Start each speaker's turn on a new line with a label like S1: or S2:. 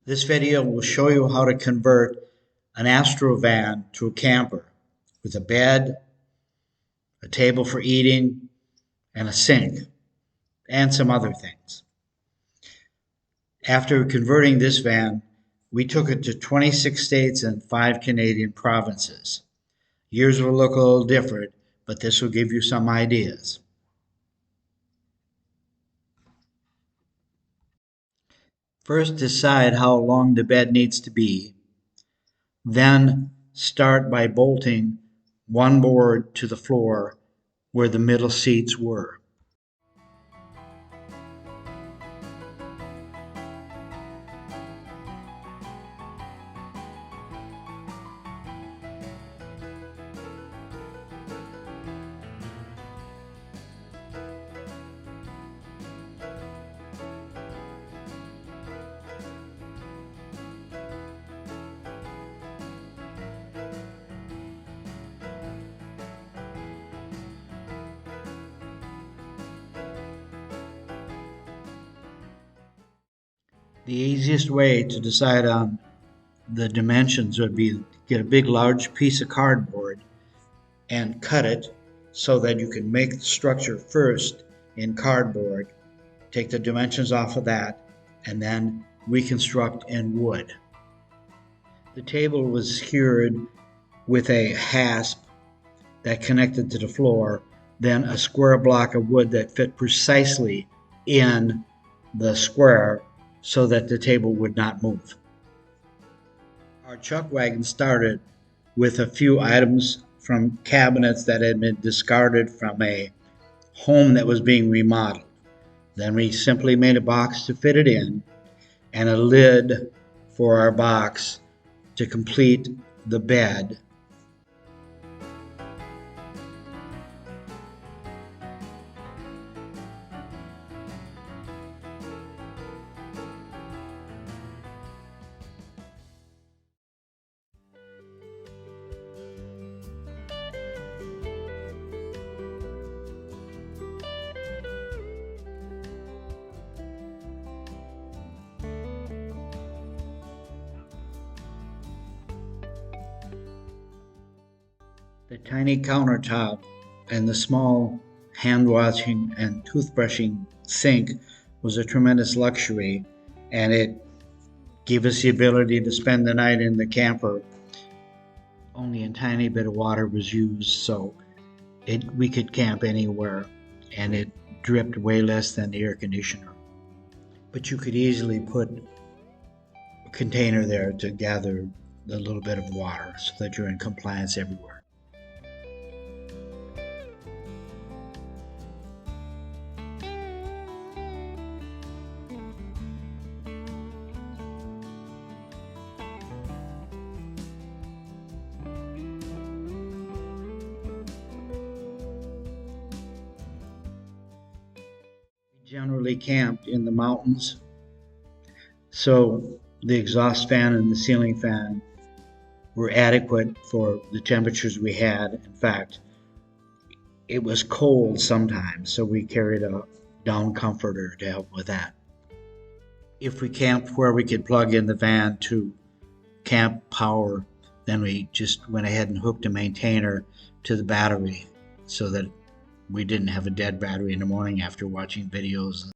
S1: This video will show you how to convert an Astro van to a camper with a bed, a table for eating, and a sink, and some other things. After converting this van, we took it to 26 states and 5 Canadian provinces. Yours will look a little different, but this will give you some ideas. First, decide how long the bed needs to be. Then start by bolting one board to the floor where the middle seats were. The easiest way to decide on the dimensions would be to get a big large piece of cardboard and cut it so that you can make the structure first in cardboard, take the dimensions off of that, and then reconstruct in wood. The table was secured with a hasp that connected to the floor, then a square block of wood that fit precisely in the square so that the table would not move. Our chuck wagon started with a few items from cabinets that had been discarded from a home that was being remodeled. Then we simply made a box to fit it in and a lid for our box to complete the bed. The tiny countertop and the small hand washing and toothbrushing sink was a tremendous luxury, and it gave us the ability to spend the night in the camper. Only a tiny bit of water was used, so we could camp anywhere, and it dripped way less than the air conditioner. But you could easily put a container there to gather the little bit of water so that you're in compliance everywhere. Generally camped in the mountains, so the exhaust fan and the ceiling fan were adequate for the temperatures we had. In fact, it was cold sometimes, so we carried a down comforter to help with that. If we camped where we could plug in the van to camp power, then we just went ahead and hooked a maintainer to the battery so that we didn't have a dead battery in the morning after watching videos.